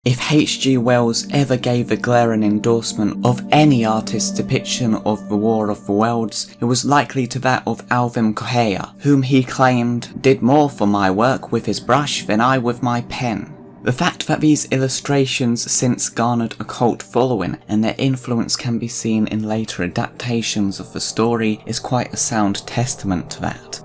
If H.G. Wells ever gave a glaring endorsement of any artist's depiction of the War of the Worlds, it was likely to that of Alvim Corrêa, whom he claimed did more for my work with his brush than I with my pen. The fact that these illustrations since garnered a cult following and their influence can be seen in later adaptations of the story is quite a sound testament to that.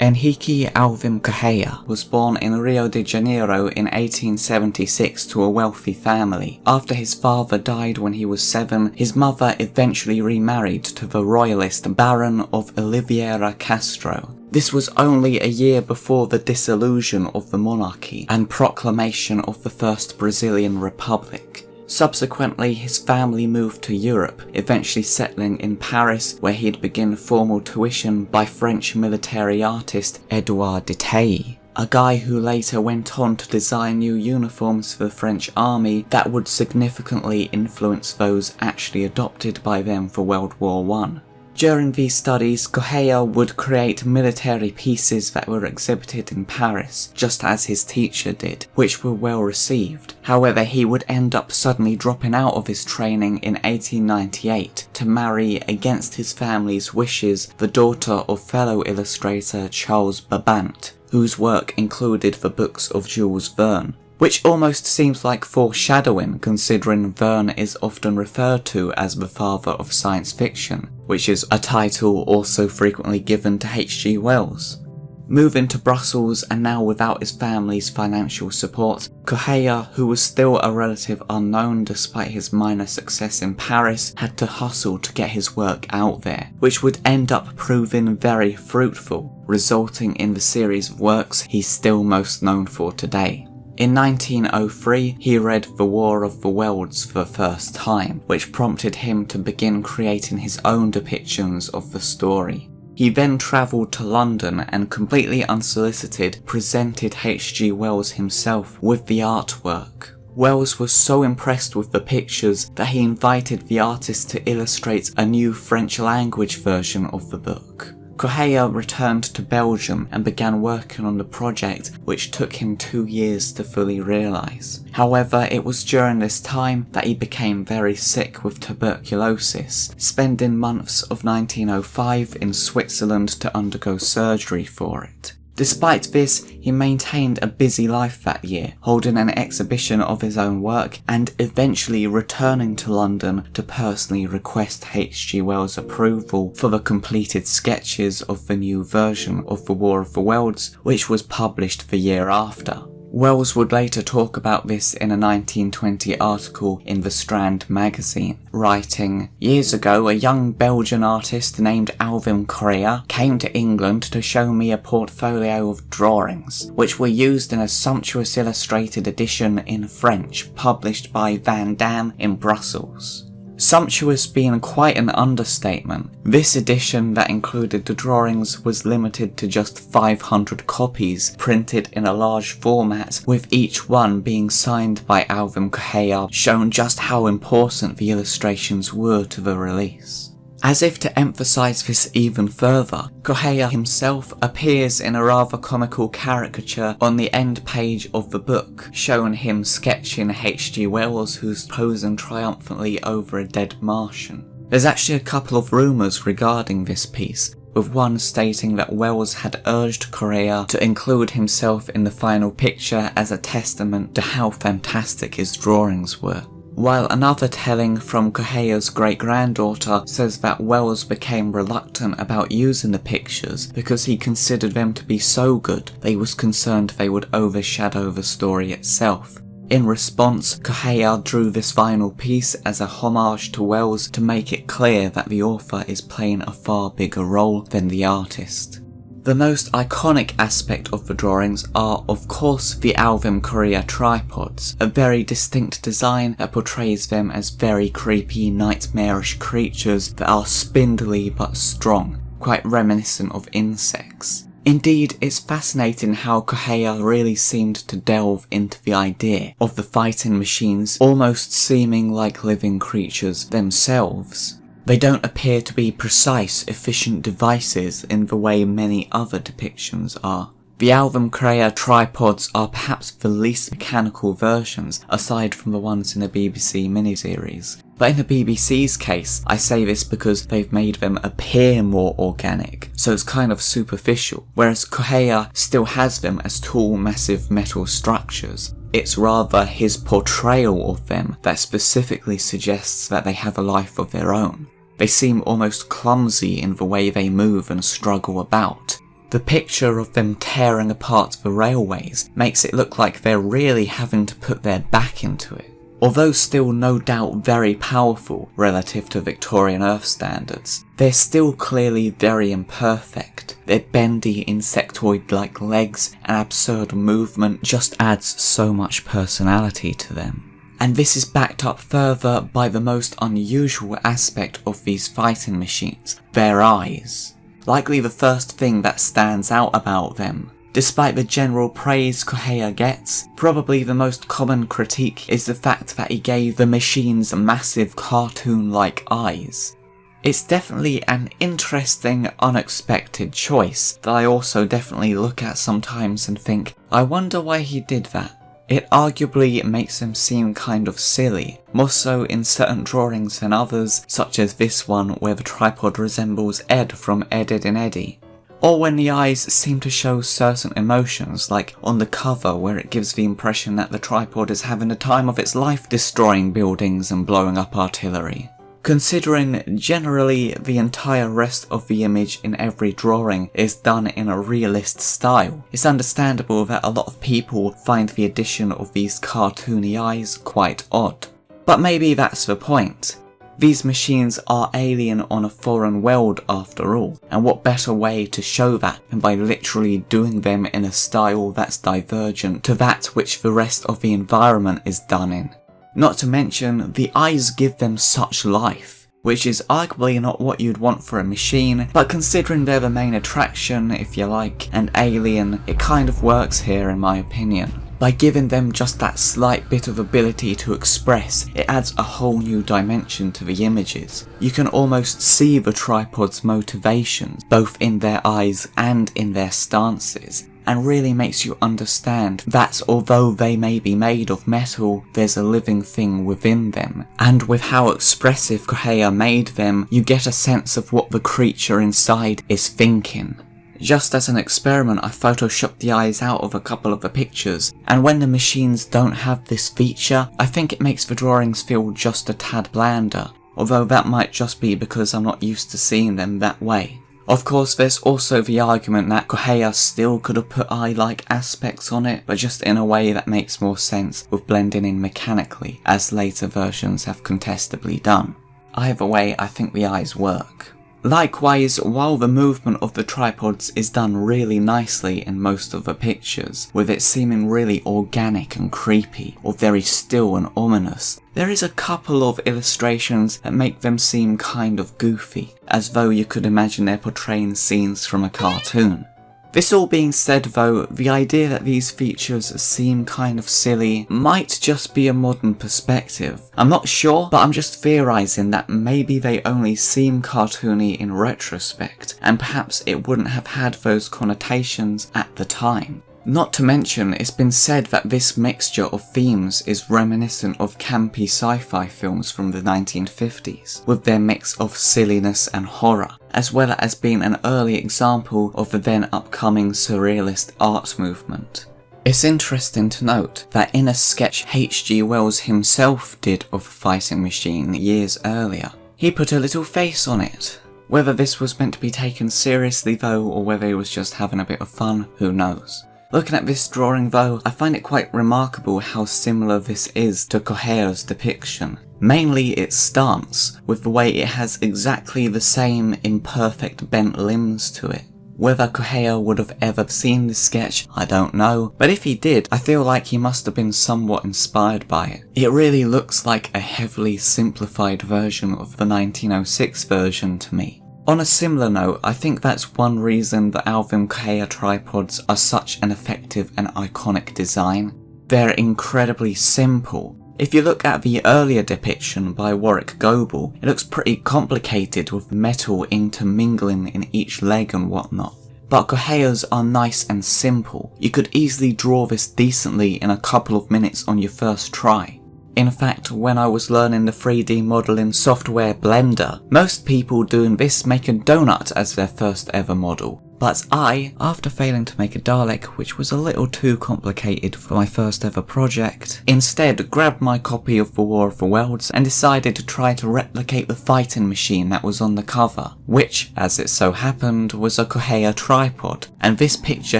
Henrique Alvim Corrêa was born in Rio de Janeiro in 1876 to a wealthy family. After his father died when he was 7, his mother eventually remarried to the royalist Baron of Oliveira Castro. This was only a year before the dissolution of the monarchy and proclamation of the First Brazilian Republic. Subsequently, his family moved to Europe, eventually settling in Paris, where he'd begin formal tuition by French military artist Edouard de Tailly, a guy who later went on to design new uniforms for the French army that would significantly influence those actually adopted by them for World War I. During these studies, Corrêa would create military pieces that were exhibited in Paris, just as his teacher did, which were well received. However, he would end up suddenly dropping out of his training in 1898 to marry, against his family's wishes, the daughter of fellow illustrator Charles Babant, whose work included the books of Jules Verne. Which almost seems like foreshadowing, considering Verne is often referred to as the father of science fiction, which is a title also frequently given to H.G. Wells. Moving to Brussels and now without his family's financial support, Corrêa, who was still a relative unknown despite his minor success in Paris, had to hustle to get his work out there, which would end up proving very fruitful, resulting in the series of works he's still most known for today. In 1903, he read The War of the Worlds for the first time, which prompted him to begin creating his own depictions of the story. He then travelled to London and, completely unsolicited, presented H.G. Wells himself with the artwork. Wells was so impressed with the pictures that he invited the artist to illustrate a new French language version of the book. Corrêa returned to Belgium and began working on the project, which took him 2 years to fully realise. However, it was during this time that he became very sick with tuberculosis, spending months of 1905 in Switzerland to undergo surgery for it. Despite this, he maintained a busy life that year, holding an exhibition of his own work and eventually returning to London to personally request H.G. Wells' approval for the completed sketches of the new version of The War of the Worlds, which was published the year after. Wells would later talk about this in a 1920 article in The Strand magazine, writing, "Years ago, a young Belgian artist named Alvim Corrêa came to England to show me a portfolio of drawings, which were used in a sumptuous illustrated edition in French published by Van Damme in Brussels." Sumptuous being quite an understatement. This edition that included the drawings was limited to just 500 copies, printed in a large format, with each one being signed by Alvim Corrêa, showing just how important the illustrations were to the release. As if to emphasise this even further, Corrêa himself appears in a rather comical caricature on the end page of the book, showing him sketching H.G. Wells, who's posing triumphantly over a dead Martian. There's actually a couple of rumours regarding this piece, with one stating that Wells had urged Corrêa to include himself in the final picture as a testament to how fantastic his drawings were, while another telling from Corrêa's great-granddaughter says that Wells became reluctant about using the pictures because he considered them to be so good that he was concerned they would overshadow the story itself. In response, Corrêa drew this final piece as a homage to Wells to make it clear that the author is playing a far bigger role than the artist. The most iconic aspect of the drawings are, of course, the Alvim Corrêa tripods, a very distinct design that portrays them as very creepy, nightmarish creatures that are spindly but strong, quite reminiscent of insects. Indeed, it's fascinating how Corrêa really seemed to delve into the idea of the fighting machines almost seeming like living creatures themselves. They don't appear to be precise, efficient devices in the way many other depictions are. The Alvim Corrêa tripods are perhaps the least mechanical versions, aside from the ones in the BBC miniseries. But in the BBC's case, I say this because they've made them appear more organic, so it's kind of superficial, whereas Corrêa still has them as tall, massive metal structures. It's rather his portrayal of them that specifically suggests that they have a life of their own. They seem almost clumsy in the way they move and struggle about. The picture of them tearing apart the railways makes it look like they're really having to put their back into it. Although still no doubt very powerful relative to Victorian Earth standards, they're still clearly very imperfect. Their bendy insectoid-like legs and absurd movement just adds so much personality to them. And this is backed up further by the most unusual aspect of these fighting machines, their eyes. Likely the first thing that stands out about them. Despite the general praise Corrêa gets, probably the most common critique is the fact that he gave the machines massive cartoon-like eyes. It's definitely an interesting, unexpected choice that I also definitely look at sometimes and think, I wonder why he did that. It arguably makes them seem kind of silly, more so in certain drawings than others, such as this one where the tripod resembles Ed from Ed, Edd n Eddy. Or when the eyes seem to show certain emotions, like on the cover where it gives the impression that the tripod is having the time of its life destroying buildings and blowing up artillery. Considering generally the entire rest of the image in every drawing is done in a realist style, it's understandable that a lot of people find the addition of these cartoony eyes quite odd. But maybe that's the point. These machines are alien on a foreign world after all, and what better way to show that than by literally doing them in a style that's divergent to that which the rest of the environment is done in. Not to mention, the eyes give them such life, which is arguably not what you'd want for a machine, but considering they're the main attraction, if you like, and alien, it kind of works here in my opinion. By giving them just that slight bit of ability to express, it adds a whole new dimension to the images. You can almost see the tripod's motivations, both in their eyes and in their stances, and really makes you understand that although they may be made of metal, there's a living thing within them. And with how expressive Corrêa made them, you get a sense of what the creature inside is thinking. Just as an experiment, I photoshopped the eyes out of a couple of the pictures, and when the machines don't have this feature, I think it makes the drawings feel just a tad blander, although that might just be because I'm not used to seeing them that way. Of course, there's also the argument that Corrêa still could have put eye-like aspects on it, but just in a way that makes more sense with blending in mechanically, as later versions have contestably done. Either way, I think the eyes work. Likewise, while the movement of the tripods is done really nicely in most of the pictures, with it seeming really organic and creepy, or very still and ominous, there is a couple of illustrations that make them seem kind of goofy, as though you could imagine they're portraying scenes from a cartoon. This all being said though, the idea that these features seem kind of silly might just be a modern perspective. I'm not sure, but I'm just theorising that maybe they only seem cartoony in retrospect, and perhaps it wouldn't have had those connotations at the time. Not to mention, it's been said that this mixture of themes is reminiscent of campy sci-fi films from the 1950s, with their mix of silliness and horror, as well as being an early example of the then upcoming surrealist art movement. It's interesting to note that in a sketch H.G. Wells himself did of a fighting machine years earlier, he put a little face on it. Whether this was meant to be taken seriously though, or whether he was just having a bit of fun, who knows. Looking at this drawing though, I find it quite remarkable how similar this is to Corrêa's depiction. Mainly its stance, with the way it has exactly the same imperfect bent limbs to it. Whether Corrêa would have ever seen this sketch, I don't know, but if he did, I feel like he must have been somewhat inspired by it. It really looks like a heavily simplified version of the 1906 version to me. On a similar note, I think that's one reason the Alvim Corrêa tripods are such an effective and iconic design. They're incredibly simple. If you look at the earlier depiction by Warwick Goebel, it looks pretty complicated with metal intermingling in each leg and whatnot. but Correa's are nice and simple. You could easily draw this decently in a couple of minutes on your first try. In fact, when I was learning the 3D modelling software Blender, most people doing this make a donut as their first ever model. But I, after failing to make a Dalek, which was a little too complicated for my first ever project, instead grabbed my copy of The War of the Worlds and decided to try to replicate the fighting machine that was on the cover, which, as it so happened, was a Correa Tripod, and this picture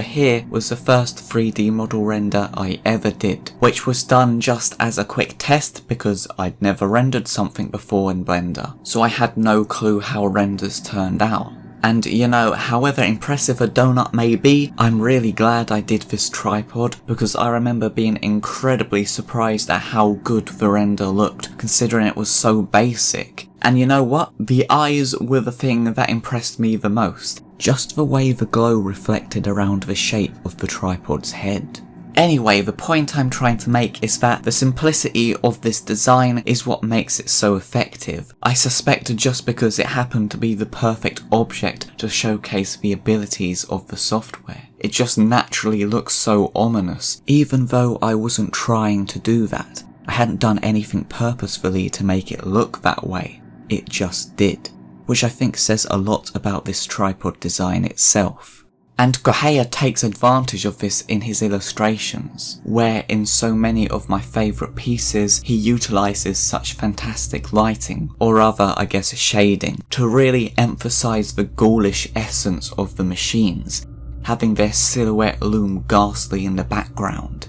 here was the first 3D model render I ever did, which was done just as a quick test because I'd never rendered something before in Blender, so I had no clue how renders turned out. And you know, however impressive a donut may be, I'm really glad I did this tripod because I remember being incredibly surprised at how good the render looked considering it was so basic. And you know what? The eyes were the thing that impressed me the most. Just the way the glow reflected around the shape of the tripod's head. Anyway, the point I'm trying to make is that the simplicity of this design is what makes it so effective. I suspect just because it happened to be the perfect object to showcase the abilities of the software. It just naturally looks so ominous, even though I wasn't trying to do that. I hadn't done anything purposefully to make it look that way. It just did. Which I think says a lot about this tripod design itself. And Correa takes advantage of this in his illustrations, where in so many of my favourite pieces he utilises such fantastic lighting, or rather I guess shading, to really emphasise the ghoulish essence of the machines, having their silhouette loom ghastly in the background.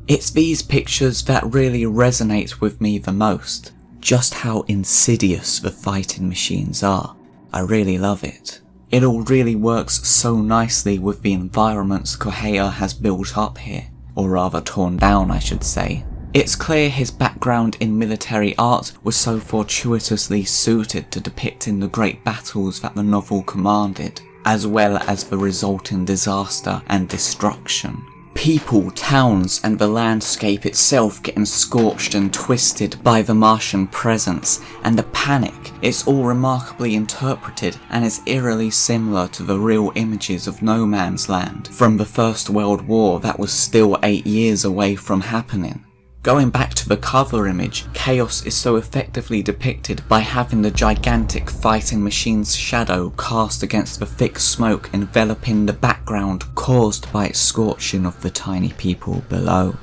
It's these pictures that really resonate with me the most, just how insidious the fighting machines are. I really love it. It all really works so nicely with the environments Correa has built up here, or rather torn down I should say. It's clear his background in military art was so fortuitously suited to depicting the great battles that the novel commanded, as well as the resulting disaster and destruction. People, towns, and the landscape itself getting scorched and twisted by the Martian presence, and the panic, it's all remarkably interpreted and is eerily similar to the real images of No Man's Land from the First World War that was still 8 years away from happening. Going back to the cover image, chaos is so effectively depicted by having the gigantic fighting machine's shadow cast against the thick smoke enveloping the background caused by its scorching of the tiny people below.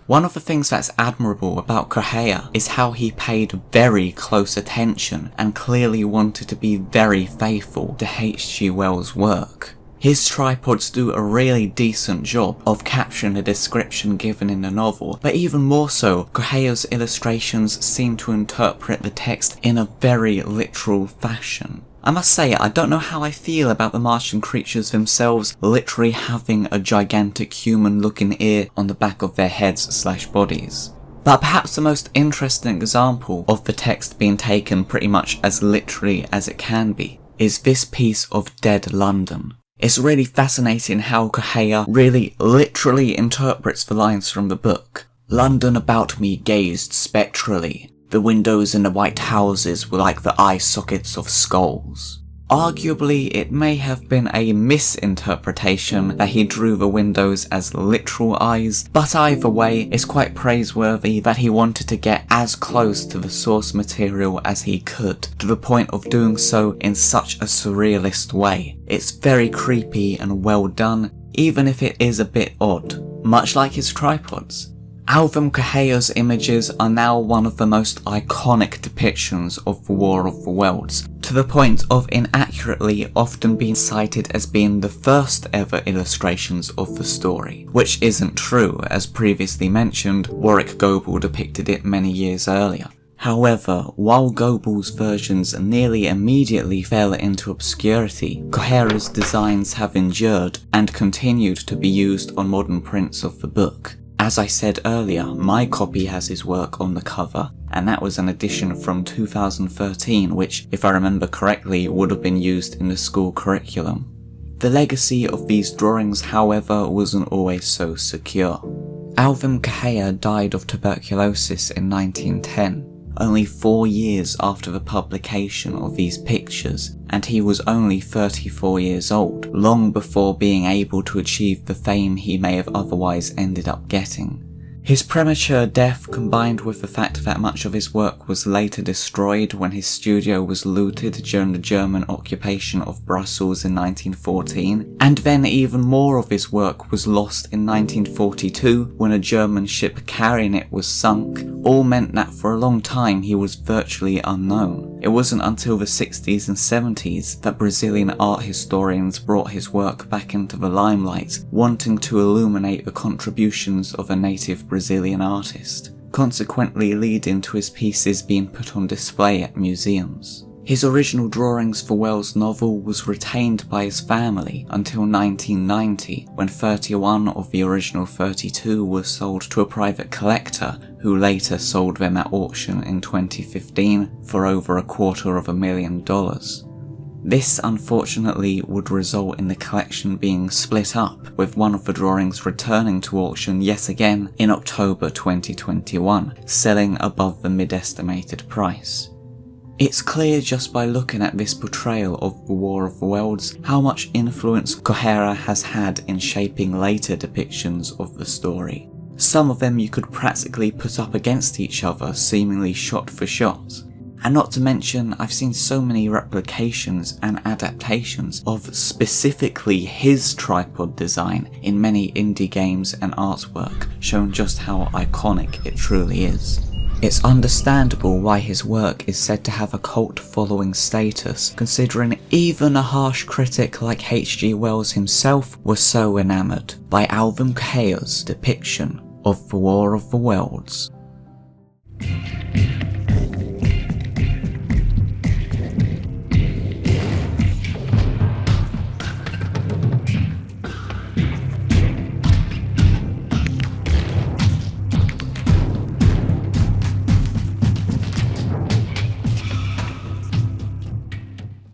One of the things that's admirable about Correa is how he paid very close attention and clearly wanted to be very faithful to H.G. Wells' work. His tripods do a really decent job of capturing the description given in the novel, but even more so, Correa's illustrations seem to interpret the text in a very literal fashion. I must say, I don't know how I feel about the Martian creatures themselves literally having a gigantic human-looking ear on the back of their heads/bodies. But perhaps the most interesting example of the text being taken pretty much as literally as it can be is this piece of Dead London. It's really fascinating how Correa really literally interprets the lines from the book. London about me gazed spectrally. The windows in the white houses were like the eye sockets of skulls. Arguably, it may have been a misinterpretation that he drew the windows as literal eyes, but either way, it's quite praiseworthy that he wanted to get as close to the source material as he could, to the point of doing so in such a surrealist way. It's very creepy and well done, even if it is a bit odd, much like his tripods. Alvim Corrêa's images are now one of the most iconic depictions of the War of the Worlds, to the point of inaccurately often being cited as being the first ever illustrations of the story, which isn't true, as previously mentioned, Warwick Goebel depicted it many years earlier. However, while Goebel's versions nearly immediately fell into obscurity, Correa's designs have endured and continued to be used on modern prints of the book. As I said earlier, my copy has his work on the cover, and that was an edition from 2013 which, if I remember correctly, would have been used in the school curriculum. The legacy of these drawings, however, wasn't always so secure. Alvim Corrêa died of tuberculosis in 1910. only 4 years after the publication of these pictures, and he was only 34 years old, long before being able to achieve the fame he may have otherwise ended up getting. His premature death, combined with the fact that much of his work was later destroyed when his studio was looted during the German occupation of Brussels in 1914, and then even more of his work was lost in 1942 when a German ship carrying it was sunk, all meant that for a long time he was virtually unknown. It wasn't until the 60s and 70s that Brazilian art historians brought his work back into the limelight, wanting to illuminate the contributions of a native Brazilian artist, consequently leading to his pieces being put on display at museums. His original drawings for Wells' novel was retained by his family until 1990, when 31 of the original 32 were sold to a private collector who later sold them at auction in 2015 for over $250,000. This unfortunately would result in the collection being split up, with one of the drawings returning to auction yet again in October 2021, selling above the mid-estimated price. It's clear just by looking at this portrayal of the War of the Worlds how much influence Correa has had in shaping later depictions of the story. Some of them you could practically put up against each other, seemingly shot for shot. And not to mention, I've seen so many replications and adaptations of specifically his tripod design in many indie games and artwork, showing just how iconic it truly is. It's understandable why his work is said to have a cult following status, considering even a harsh critic like H.G. Wells himself was so enamoured by Alvim Corrêa's depiction of the War of the Worlds.